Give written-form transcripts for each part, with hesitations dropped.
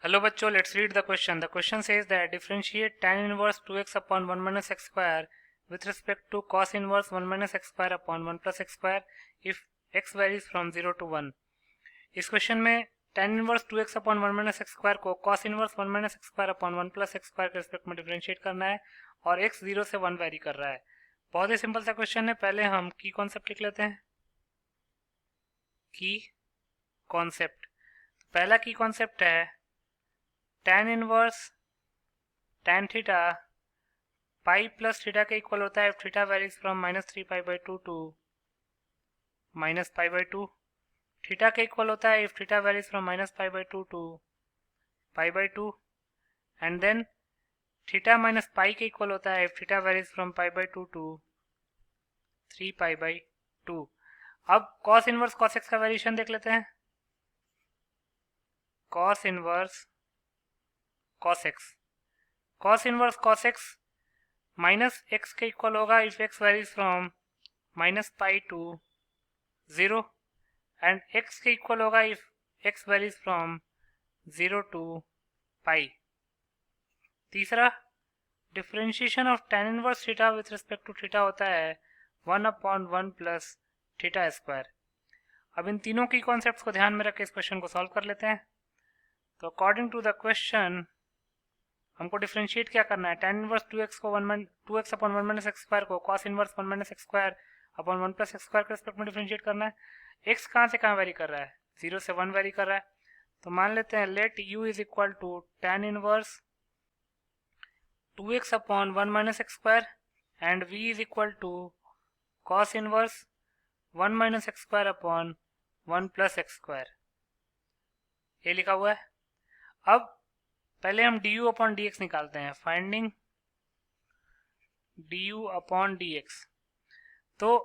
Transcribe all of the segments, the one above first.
Hello बच्चों, let's read the question. The question says that differentiate tan inverse 2x upon 1 minus x square with respect to cos inverse 1 minus x square upon 1 plus x square if x varies from 0 to 1. इस question में tan inverse 2x upon 1 minus x square को cos inverse 1 minus x square upon 1 plus x square के respect में differentiate करना है और x 0 से 1 very कर रहा है. बहुत ही सिंपल सा क्वेश्चन है. पहले हम की कॉन्सेप्ट लिख लेते हैं. की कॉन्सेप्ट, पहला की कॉन्सेप्ट है tan inverse tan theta pi plus theta के इक्वल होता है if theta varies from -3 pi by 2 to minus pi by 2. Theta के इक्वल होता है if theta varies from minus pi by 2 to pi by 2. And then theta minus pi के equal होता है if theta varies from pi by 2 to 3 pi by 2. अब cos inverse cos x का variation देख लेते हैं. cos inverse cos x, cos inverse cos x minus x के equal होगा if x varies from minus pi to 0 and x के equal होगा if x varies from 0 to pi. तीसरा, differentiation of tan inverse theta with respect to theta होता है 1 upon 1 plus theta square. अब इन तीनों की कॉन्सेप्ट्स को ध्यान में रख के इस क्वेश्चन को सॉल्व कर लेते हैं. तो अकॉर्डिंग टू द क्वेश्चन हमको डिफरेंशिएट क्या करना है. tan इनवर्स 2x को 2x upon 1 minus X square को cos inverse 1 minus X square upon 1 plus X square के रिस्पेक्ट में डिफरेंशिएट करना है. x कहाँ से कहाँ वेरी कर रहा है, 0 से 1 वेरी कर रहा है. तो मान लेते हैं let u is equal to tan inverse 2x upon 1 minus X square and v is equal to cos inverse 1 minus X square upon 1 plus X square. ये लिखा हुआ है. अब पहले हम du अपॉन dx निकालते हैं. Finding du upon dx. तो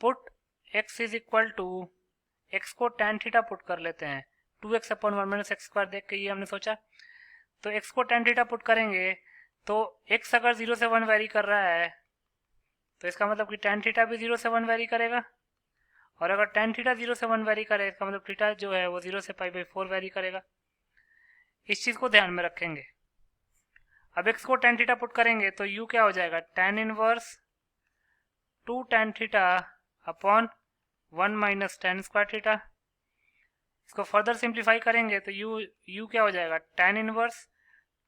put x is equal to, x को tan थीटा पुट कर लेते हैं. 2x upon 1 minus X square देख के ये हमने सोचा. तो x को tan थीटा पुट करेंगे तो x अगर 0 से 1 वेरी कर रहा है तो इसका मतलब कि tan थीटा भी 0 से 1 वेरी करेगा. और अगर tan थीटा 0 से 1 वेरी करे इसका मतलब थीटा जो है वो 0 से पाई बाई 4 वेरी करेगा. इस चीज़ को ध्यान में रखेंगे. अब x को tan थीटा पुट करेंगे तो u क्या हो जाएगा, tan inverse 2 tan theta upon 1 minus tan square theta. इसको फर्दर सिंप्लीफाई करेंगे तो u क्या हो जाएगा, tan inverse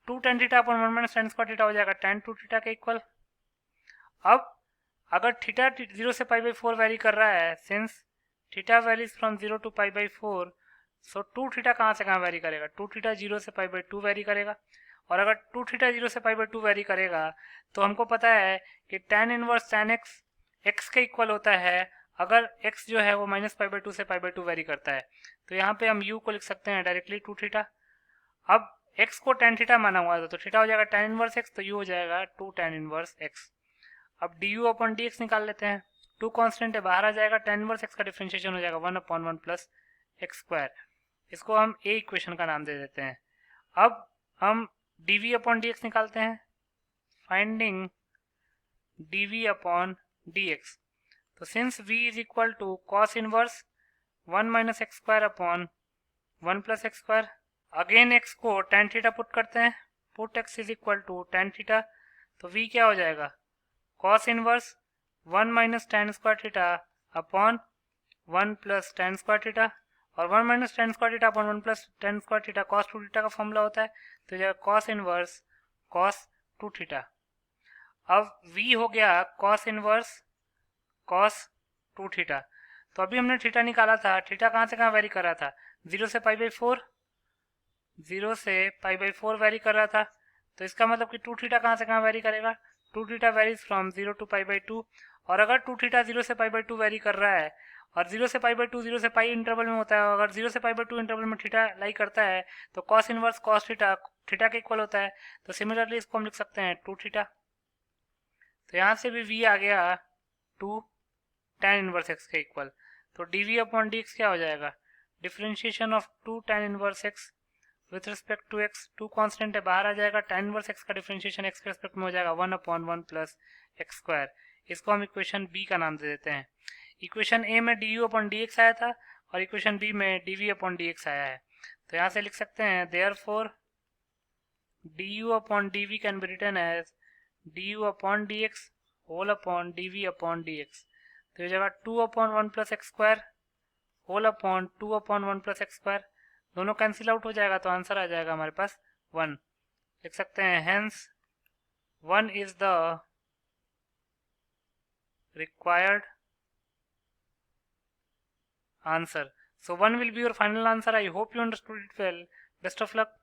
2 tan theta upon 1 minus tan square theta हो जाएगा tan 2 थीटा के इक्वल. अब अगर थीटा 0 से पाई बाई 4 वेरी कर रहा है, since theta varies from 0 to pi by 4, so 2 theta कहाँ से कहाँ वेरी करेगा, 2 थीटा 0 से पाई बाई 2 वेरी करेगा. और अगर 2 थीटा 0 से पाई बाई 2 वेरी करेगा तो हमको पता है कि tan inverse tan x x के इक्वल होता है अगर x जो है वो माइनस पाई बाई 2 से पाई बाई 2 वेरी करता है. तो यहाँ पे हम u को लिख सकते हैं डायरेक्टली 2 थीटा. अब x को tan थीटा माना हुआ है तो थीटा हो जाएगा tan इनवर्स x, तो u हो जाएगा 2 tan इनवर्स x. अब du अपॉन dx निकाल लेते हैं. 2 कांस्टेंट है, बाहर आ जाएगा. tan इनवर्स x का डिफरेंशिएशन हो जाएगा 1 अपॉन 1 प्लस एक्स स्क्वायर. इसको हम ए इक्वेशन का नाम दे देते हैं. अब हम dv अपॉन dx निकालते हैं. Finding dv upon dx. तो since v is equal to cos inverse 1 minus X square upon 1 plus X square. Again x को tan थीटा पुट करते हैं. Put x is equal to tan theta. तो v क्या हो जाएगा, cos inverse 1 minus tan square theta upon 1 plus tan square theta. और 1 minus tan square theta upon 1 plus tan square theta cos 2 theta का formula होता है. तो जाएगा cos इनवर्स cos 2 थीटा. अब v हो गया cos इनवर्स cos 2 थीटा. तो अभी हमने थीटा निकाला था. थीटा कहाँ से कहाँ वेरी कर रहा था, 0 से पाई बाई 4, 0 से पाई बाई 4 वेरी कर रहा था. तो इसका मतलब कि 2 थीटा कहाँ से कहाँ वेरी करेगा, 2 theta varies from 0 to pi by 2. और अगर 2 थीटा 0 से पाई बाई 2 वेरी कर रहा है और 0 से पाई बाई 2 0 से पाई इंटरवल में होता है, अगर 0 से पाई बाई 2 इंटरवल में थीटा लाई करता है तो cos inverse cos theta theta के इक्वल होता है. तो सिमिलरली इसको हम लिख सकते हैं 2 थीटा. तो यहाँ से भी v आ गया 2 tan इनवर्स x के इक्वल. तो dv अपॉन dx क्या हो जाएगा, differentiation of 2 tan inverse x with respect to x. 2 constant है, बाहर आ जाएगा. tan इनवर्स x का डिफरेंशिएशन x के रिस्पेक्ट में हो जाएगा 1 अपॉन 1 प्लस एक्स स्क्वायर. इसको हम इक्वेशन b का नाम दे देते हैं. इक्वेशन a में du अपॉन dx आया था और इक्वेशन b में dv अपॉन dx आया है. तो यहाँ से लिख सकते हैं therefore du upon dv can be written as du upon dx whole upon dv upon dx। तो ये जगह 2 upon 1 plus x square whole upon 2 upon 1 plus x square दोनों कैंसिल आउट हो जाएगा, तो आंसर आ जाएगा हमारे पास 1। लिख सकते हैं hence 1 is the required answer। So 1 will be your final answer. I hope you understood it well. Best of luck.